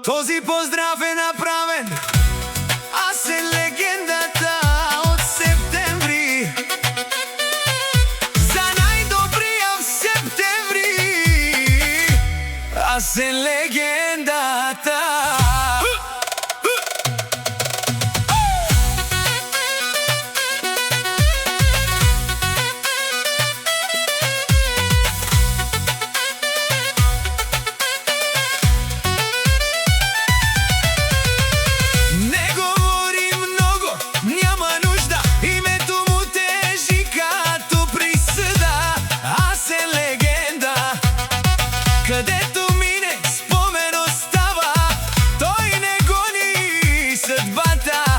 Този поздрав е направен, аз е легендата от септември. За най-добрия в септември, аз е легендата. Където мине, спомен остава, той не гони съдбата,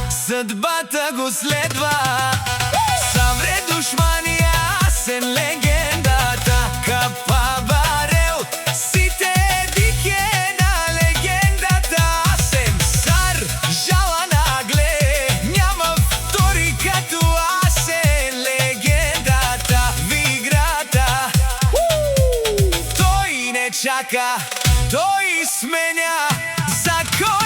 съдбата го следва. Савре душмани, аз е легендата. Капабарел, сите дике на легендата. Аз е цар, жала нагле, няма втори като аз е легендата в играта. Чака, той сменя закон.